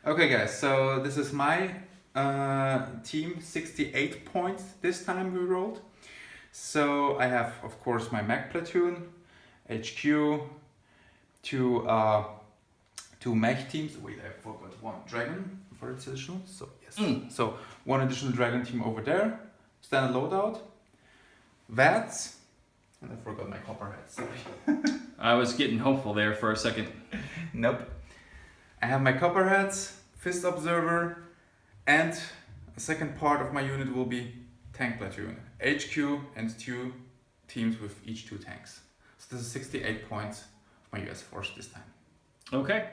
Okay guys, so this is my team, 68 points this time we rolled. So I have, of course, my mech platoon, HQ, two mech teams. Wait, I forgot one dragon for its additional. So yes, so one additional dragon team over there. Standard loadout, VATS, and I forgot my copperheads. Sorry. I was getting hopeful there for a second. Nope. I have my copperheads, fist observer, and a second part of my unit will be tank platoon, HQ, and two teams with each two tanks. So this is 68 points of my US force this time. Okay.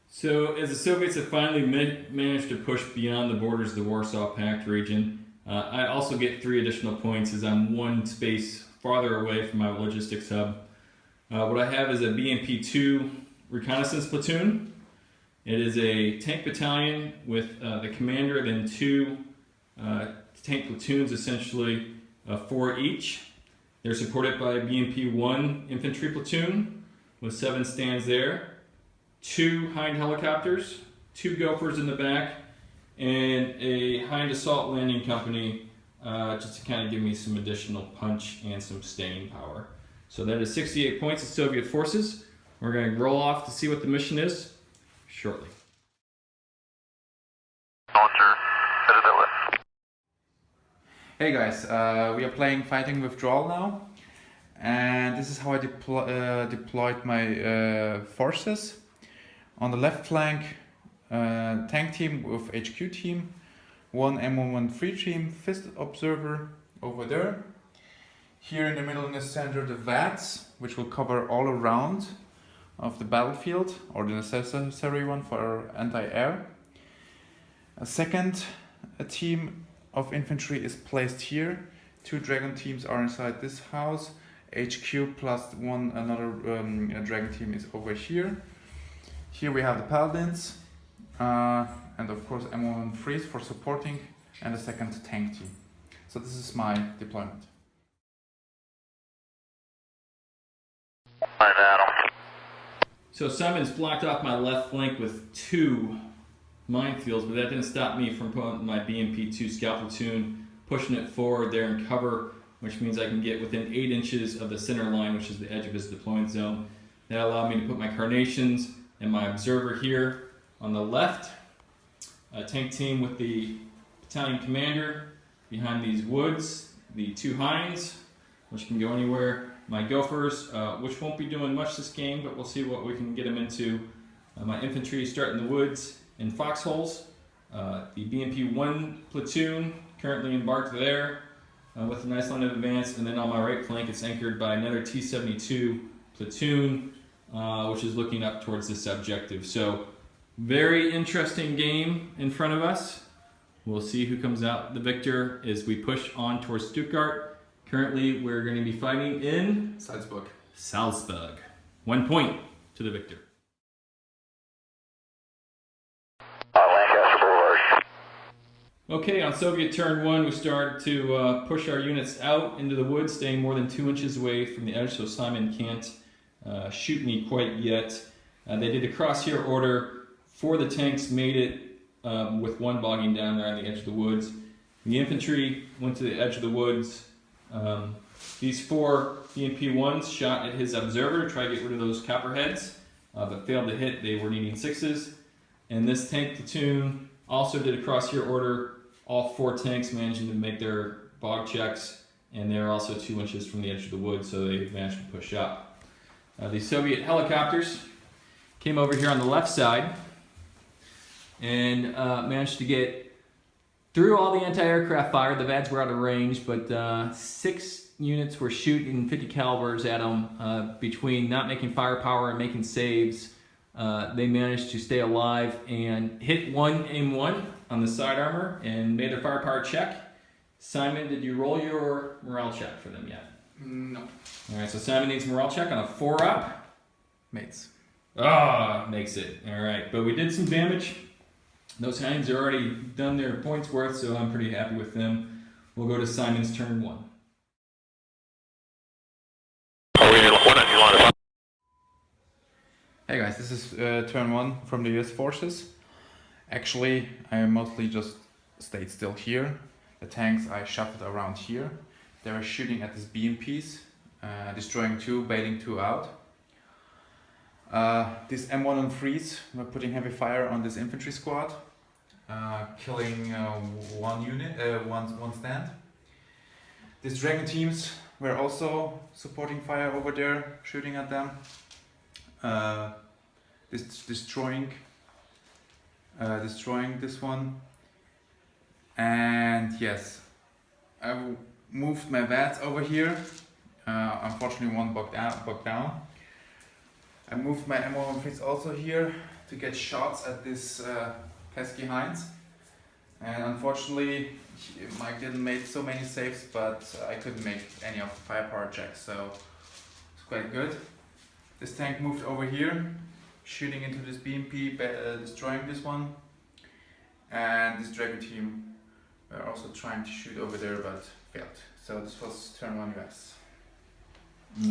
So as the Soviets have finally managed to push beyond the borders of the Warsaw Pact region, I also get 3 additional points as I'm 1 space farther away from my logistics hub. What I have is a BMP-2 reconnaissance platoon. It is a tank battalion with the commander, then 2 tank platoons, essentially 4 each. They're supported by a BMP-1 infantry platoon with 7 stands there, 2 Hind helicopters, 2 Gophers in the back, and a Hind assault landing company just to kind of give me some additional punch and some staying power. So that is 68 points of Soviet forces. We're going to roll off to see what the mission is shortly. Hey guys, we are playing Fighting Withdrawal now, and this is how I deployed my forces. On the left flank, tank team with HQ team, 1 M113 team, fist observer over there. Here in the middle in the center, the VATS, which will cover all around of the battlefield, or the necessary one for anti-air. A second team of infantry is placed here. 2 dragon teams are inside this house. HQ plus another dragon team is over here. Here we have the paladins, and of course M113 for supporting, and a second tank team. So this is my deployment. So Simon's blocked off my left flank with 2 minefields, but that didn't stop me from putting my BMP-2 scout platoon, pushing it forward there in cover, which means I can get within 8 inches of the center line, which is the edge of his deployment zone. That allowed me to put my carnations and my observer here on the left. A tank team with the battalion commander behind these woods, the 2 Hinds, which can go anywhere. My Gophers, which won't be doing much this game, but we'll see what we can get them into. My infantry start in the woods in foxholes. The BMP-1 platoon currently embarked there with a nice line of advance, and then on my right flank it's anchored by another T-72 platoon, which is looking up towards this objective. So very interesting game in front of us. We'll see who comes out the victor as we push on towards Stuttgart. Currently, we're going to be fighting in Salzburg. Salzburg. 1 point to the victor. Okay, on Soviet turn 1, we started to push our units out into the woods, staying more than 2 inches away from the edge, so Simon can't shoot me quite yet. They did a crosshair order. 4 of the tanks made it with 1 bogging down there on the edge of the woods. The infantry went to the edge of the woods. These 4 BMP-1s shot at his observer to try to get rid of those copperheads, but failed to hit. They were needing 6s. And this tank platoon also did a crosshair order. All 4 tanks managing to make their bog checks, and they're also 2 inches from the edge of the woods, so they managed to push up. The Soviet helicopters came over here on the left side and managed to get through all the anti-aircraft fire. The VADs were out of range, but 6 units were shooting 50 calibers at them. Between not making firepower and making saves, they managed to stay alive and hit 1 AIM-1 on the side armor and made a firepower check. Simon, did you roll your morale check for them yet? No. Alright, so Simon needs a morale check on a 4-up. Mates. Makes it. Alright, but we did some damage. Those Hinds are already done their points worth, so I'm pretty happy with them. We'll go to Simon's turn 1. if you want to. Hey guys, this is turn 1 from the US forces. Actually, I mostly just stayed still here. The tanks I shuffled around here. They were shooting at these BMPs, destroying 2, bailing 2 out. These M113s were putting heavy fire on this infantry squad, killing one unit, one stand. These Dragon teams were also supporting fire over there, shooting at them. Destroying this one. And yes, I moved my VATs over here. Unfortunately, one bogged down. I moved my M113s also here to get shots at this pesky Heinz. And unfortunately, Mike didn't make so many saves, but I couldn't make any of the firepower checks, so it's quite good. This tank moved over here, shooting into this BMP, destroying this one. And this Dragon team were also trying to shoot over there, but failed. So this was turn 1 US.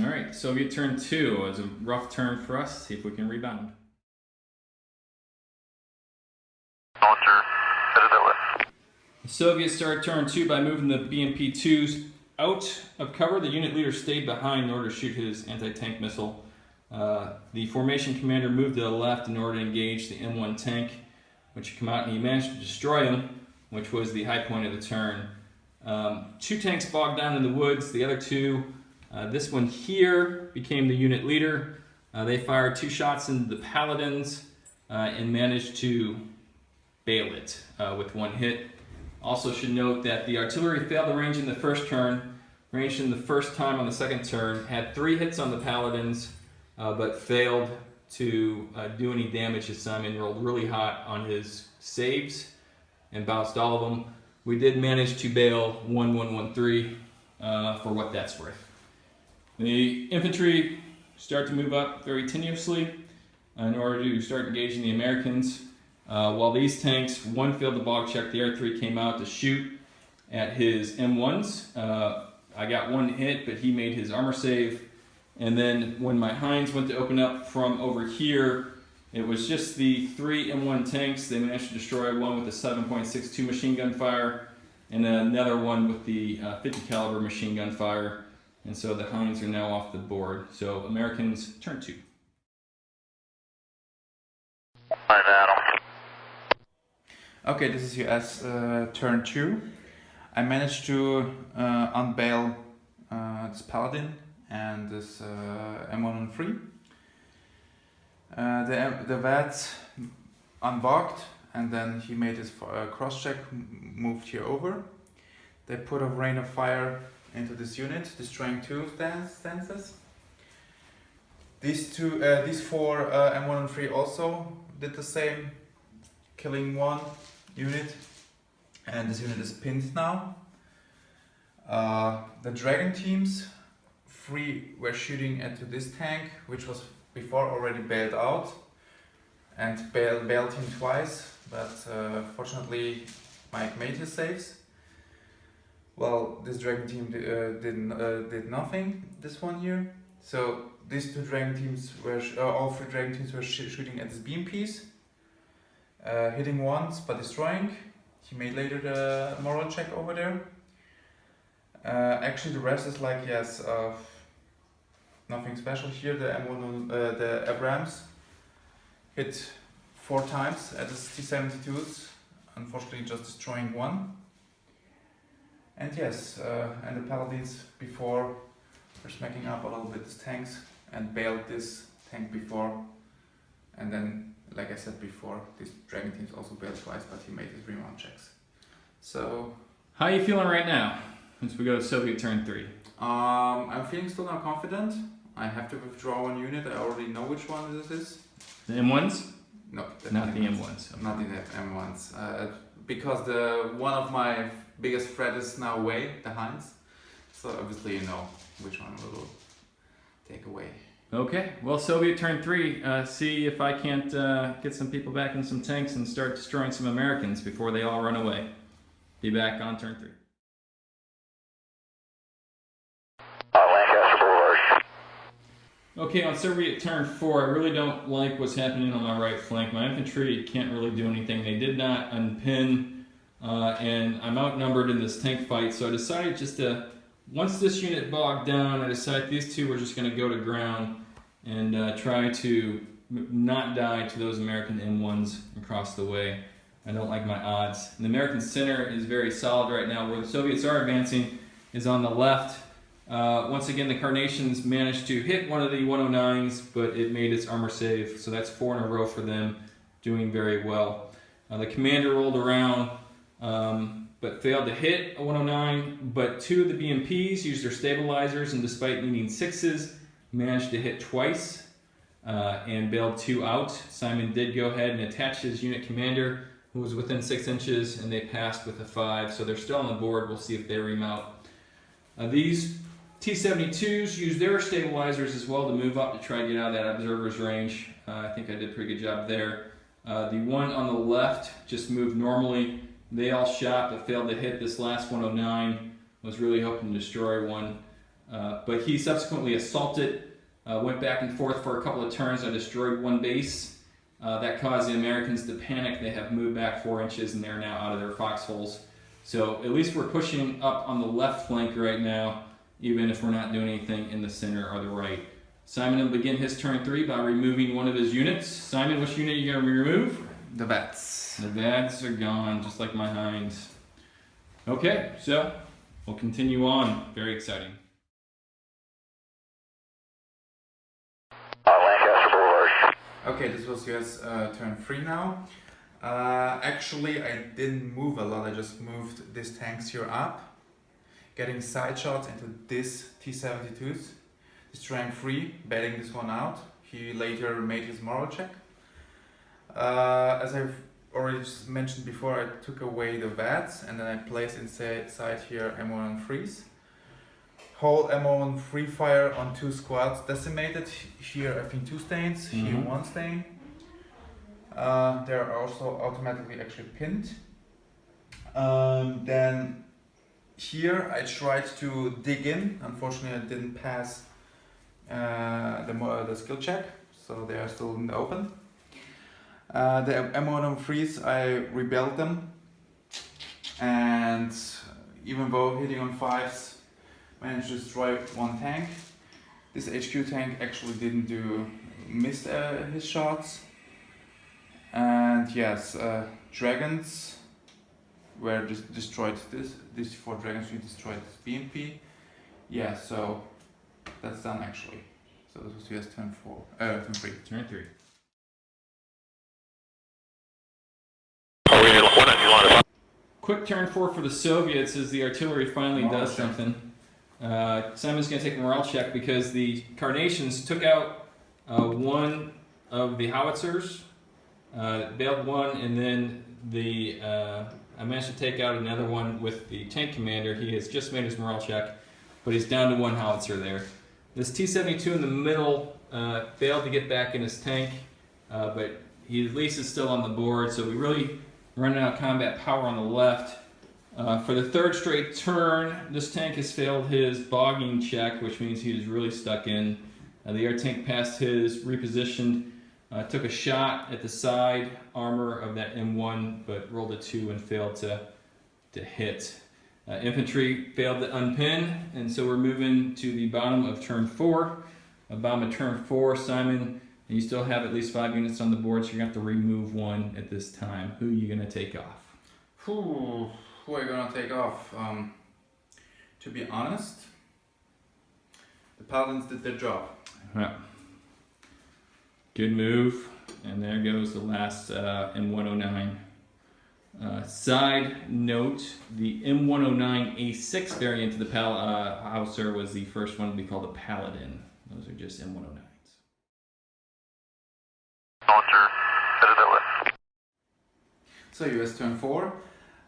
Alright, Soviet turn 2 was a rough turn for us. See if we can rebound. The Soviets started turn 2 by moving the BMP-2s out of cover. The unit leader stayed behind in order to shoot his anti-tank missile. The formation commander moved to the left in order to engage the M1 tank, which had come out, and he managed to destroy him, which was the high point of the turn. 2 tanks bogged down in the woods. The other 2, this one here became the unit leader. They fired 2 shots into the Paladins and managed to bail it with 1 hit. Also should note that the artillery failed to range in the first turn, ranged in the first time on the second turn, had 3 hits on the Paladins, but failed to do any damage as Simon rolled really hot on his saves and bounced all of them. We did manage to bail 1-1-1-3 for what that's worth. The infantry start to move up very tenuously in order to start engaging the Americans. While these tanks, 1 failed the bog check, the other 3 came out to shoot at his M1s. I got 1 hit, but he made his armor save. And then when my Heinz went to open up from over here, it was just the 3 M1 tanks. They managed to destroy one with a 7.62 machine gun fire and another one with the 50 caliber machine gun fire. And so the Heinz are now off the board. So Americans turn 2. Okay, this is US turn 2. I managed to unbail this Paladin and this M113. The VAT unbogged, and then he made his cross check, moved here over. They put a rain of fire into this unit, destroying 2 stances. These 4 M113 also did the same, killing 1 unit, and this unit is pinned now. The Dragon teams, 3 were shooting into this tank, which was before already bailed out, and bailed him twice, but fortunately Mike made his saves. Well, this Dragon team did nothing, this one here. So these 2 Dragon teams were, all 3 Dragon teams were shooting at these BMPs. Hitting once but destroying. He made later the moral check over there. Actually, the rest is like, yes, nothing special here. The M1, the Abrams hit 4 times at the T-72s, unfortunately just destroying 1. And yes, and the Paladins before were smacking up a little bit these tanks and bailed this tank before, and then, like I said before, these Dragon teams also bailed twice, but he made his rebound checks. So, how are you feeling right now, once we go to Soviet turn 3? I'm feeling still not confident. I have to withdraw 1 unit. I already know which one this is. The M1s? No, not the M1s. Okay. Not the M1s. Because one of my biggest threat is now away, the Heinz. So obviously you know which one will take away. Okay, well, Soviet turn 3. See if I can't get some people back in some tanks and start destroying some Americans before they all run away. Be back on turn 3. Okay, on Soviet turn 4, I really don't like what's happening on my right flank. My infantry can't really do anything. They did not unpin, and I'm outnumbered in this tank fight, so I decided just to, once this unit bogged down, I decided these two were just going to go to ground and try to not die to those American M1s across the way. I don't like my odds. And the American center is very solid right now. Where the Soviets are advancing is on the left. Once again, the Carnations managed to hit one of the 109s, but it made its armor save, so that's 4 in a row for them, doing very well. The commander rolled around, but failed to hit a 109, but 2 of the BMPs used their stabilizers, and despite needing 6s, managed to hit twice and bailed 2 out. Simon did go ahead and attach his unit commander, who was within 6 inches, and they passed with a 5, so they're still on the board. We'll see if they remount. These T-72s use their stabilizers as well to move up to try to get out of that observer's range. I think I did a pretty good job there. The one on the left just moved normally. They all shot but failed to hit this last 109. Was really hoping to destroy one. But he subsequently assaulted, went back and forth for a couple of turns. I destroyed one base. That caused the Americans to panic. They have moved back 4 inches and they're now out of their foxholes. So at least we're pushing up on the left flank right now, even if we're not doing anything in the center or the right. Simon will begin his turn 3 by removing one of his units. Simon, which unit are you going to remove? The Vats. The Vads are gone, just like my Hinds. Okay, so we'll continue on. Very exciting. Okay, this was US turn 3 now. Actually, I didn't move a lot, I just moved these tanks here up, getting side shots into this T-72s, destroying 3, bailing this one out. He later made his moral check. As I've already mentioned before, I took away the VATs and then I placed inside here M113s. Whole M113 fire on 2 squads decimated. Here I think 2 stains, here 1 stain. They're also automatically actually pinned. Then here I tried to dig in. Unfortunately, I didn't pass the skill check, so they are still in the open. The M103s, I rebuilt them, and even though hitting on 5s, managed to destroy 1 tank. This HQ tank actually didn't miss his shots. And yes, dragons were just destroyed. These 4 dragons we destroyed this BMP. Yeah, so that's done actually. So this was US turn 3. Turn 3. Quick turn 4 for the Soviets as the artillery finally does something. Simon's going to take a morale check because the Carnations took out 1 of the howitzers, bailed 1, and then I managed to take out another one with the tank commander. He has just made his morale check, but he's down to 1 howitzer there. This T-72 in the middle failed to get back in his tank, but he at least is still on the board, so we really running out of combat power on the left. For the 3rd straight turn, this tank has failed his bogging check, which means he is really stuck in. The air tank passed his repositioned, took a shot at the side armor of that M1, but rolled a 2 and failed to hit. Infantry failed to unpin, and so we're moving to the bottom of turn 4. Bottom of turn 4, Simon, you still have at least 5 units on the board, so you're going to have to remove 1 at this time. Who are you going to take off? Who are you gonna take off? To be honest, the Paladins did their job. Yeah. Good move. And there goes the last M109. Side note, the M109A6 variant of the howitzer was the first one to be called a Paladin. Those are just M109s. So US turn 4.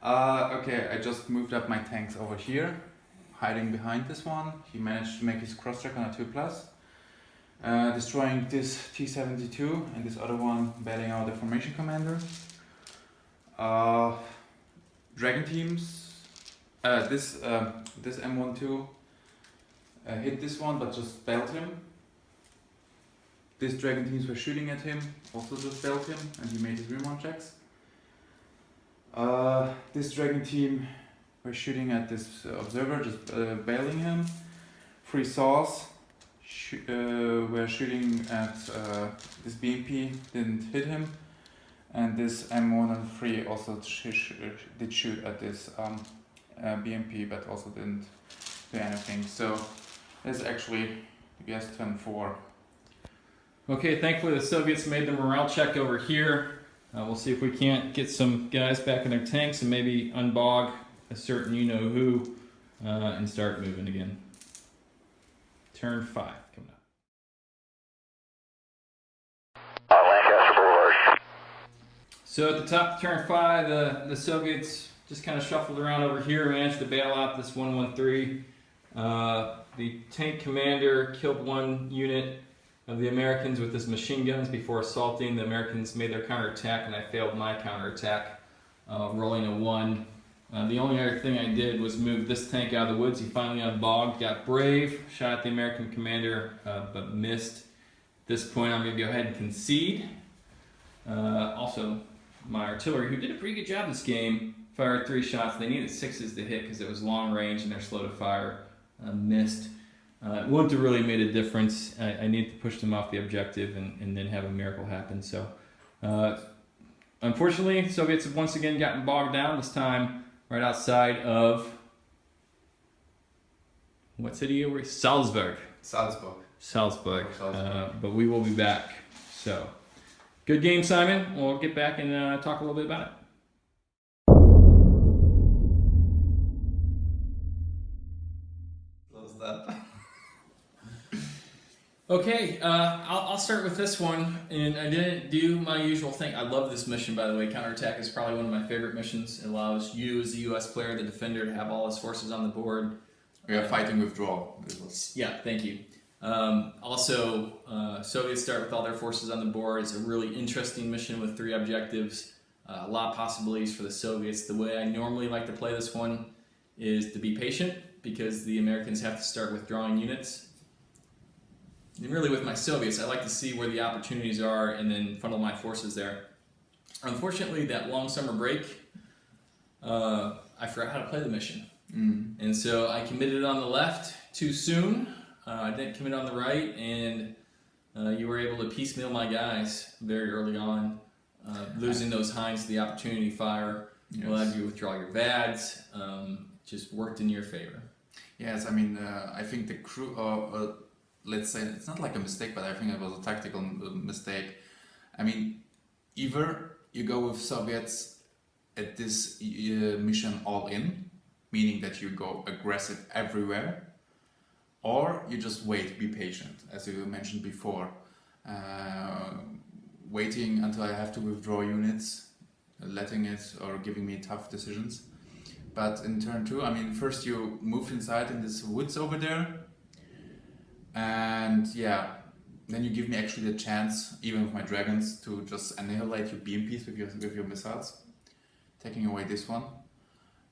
Okay, I just moved up my tanks over here, hiding behind this one. He managed to make his cross-track on a 2+, destroying this T-72 and this other one bailing out the formation commander. Dragon teams, this M12 hit this one but just bailed him. These dragon teams were shooting at him, also just bailed him, and he made his remount checks. This dragon team were shooting at this observer, just bailing him. 3 saws were shooting at this BMP, didn't hit him. And this M103 also did shoot at this BMP, but also didn't do anything. So it's actually GS-10-4. Okay, thankfully the Soviets made the morale check over here. We'll see if we can't get some guys back in their tanks and maybe unbog a certain you-know-who and start moving again. Turn 5 coming up. So at the top of turn 5, the Soviets just kind of shuffled around over here, managed to bail out this 113. The tank commander killed 1 unit of the Americans with his machine guns before assaulting. The Americans made their counterattack and I failed my counterattack, rolling a 1. The only other thing I did was move this tank out of the woods. He finally unbogged, got brave, shot at the American commander, but missed. At this point I'm going to go ahead and concede. Also, my artillery, who did a pretty good job this game, fired 3 shots. They needed 6s to hit because it was long range and they're slow to fire. Missed. It wouldn't have really made a difference. I needed to push them off the objective and then have a miracle happen. So, unfortunately, Soviets have once again gotten bogged down, this time right outside of, what city are we? Salzburg. Salzburg. But we will be back. So, good game, Simon. We'll get back and talk a little bit about it. Okay, I'll start with this one, and I didn't do my usual thing. I love this mission, by the way. Counterattack is probably one of my favorite missions. It allows you, as the U.S. player, the defender, to have all his forces on the board. We are fighting withdrawal. Yeah, thank you. Also, Soviets start with all their forces on the board. It's a really interesting mission with 3 objectives. A lot of possibilities for the Soviets. The way I normally like to play this one is to be patient, because the Americans have to start withdrawing units. And really with my Soviets, I like to see where the opportunities are and then funnel my forces there. Unfortunately, that long summer break, I forgot how to play the mission. And so I committed on the left too soon. I didn't commit on the right, and you were able to piecemeal my guys very early on. Losing those Hinds to the opportunity fire allowed you to withdraw your VADs. Just worked in your favor. Yes, I mean, I think the crew, let's say, it's not like a mistake, but I think it was a tactical mistake. I mean, either you go with Soviets at this mission all in, meaning that you go aggressive everywhere, or you just wait, be patient, as you mentioned before. Waiting until I have to withdraw units, letting it, or giving me tough decisions. But in turn 2, I mean, first you moved inside in this woods over there, and yeah, then you give me actually the chance, even with my dragons, to just annihilate your BMPs with your missiles, taking away this one.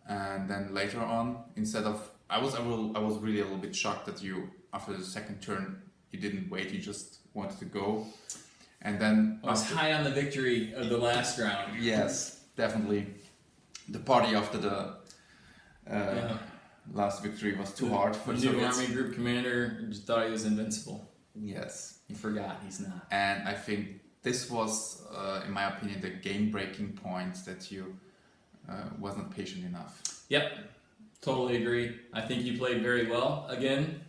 And then later on, instead of, I was really a little bit shocked that you, after the second turn, you didn't wait, you just wanted to go. And then I was high on the victory of the last round. Yes, definitely. The party after the last victory was too hard for the new Soviets. army group commander just thought he was invincible. Yes. He forgot he's not. And I think this was, in my opinion, the game-breaking point that you wasn't patient enough. Yep, totally agree. I think you played very well again.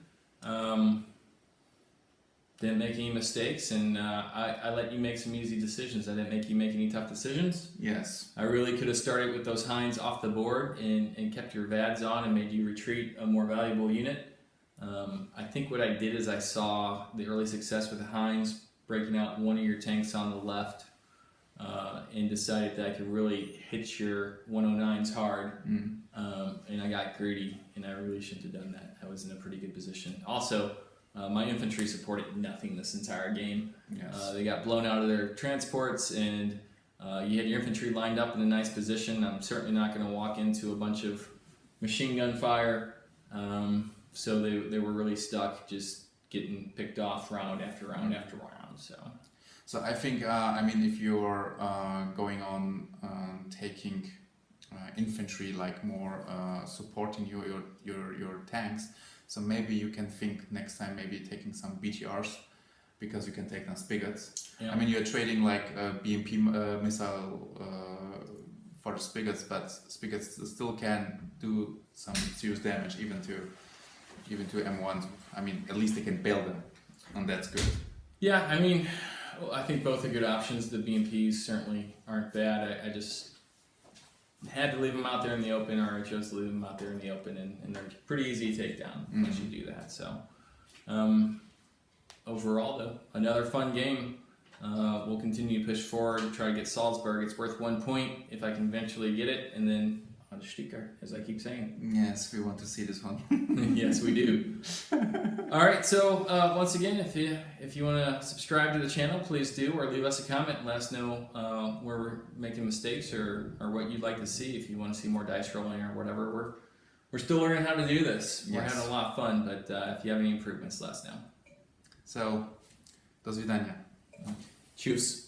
Didn't make any mistakes, and I let you make some easy decisions. I didn't make you make any tough decisions. Yes. I really could have started with those Hinds off the board and kept your VADs on and made you retreat a more valuable unit. I think what I did is I saw the early success with the Hinds breaking out one of your tanks on the left and decided that I could really hit your 109s hard. And I got greedy, and I really shouldn't have done that. I was in a pretty good position. Also, my infantry supported nothing this entire game. Yes. They got blown out of their transports, and you had your infantry lined up in a nice position. I'm certainly not going to walk into a bunch of machine gun fire. So they were really stuck just getting picked off round after round after round. So I think, I mean, if you're going on taking infantry, like more supporting your tanks, so maybe you can think next time maybe taking some BTRs, because you can take them spigots. Yeah. I mean, you're trading like a BMP missile for the spigots, but spigots still can do some serious damage even to M1s. I mean, at least they can bail them, and that's good. Yeah, I mean, I think both are good options. The BMPs certainly aren't bad. I just had to leave them out there in the open, or I chose to leave them out there in the open, and they're pretty easy to take down once you do that. So, overall, though, another fun game. We'll continue to push forward and try to get Salzburg. It's worth 1 point if I can eventually get it, and then on to Stuttgart, as I keep saying. Yes, we want to see this one. Yes, we do. All right, so once again, if you want to subscribe to the channel, please do, or leave us a comment and let us know where we're making mistakes or what you'd like to see. If you want to see more dice rolling or whatever, we're still learning how to do this. We're having a lot of fun, but if you have any improvements, let us know. So, do widzenia. Tschüss.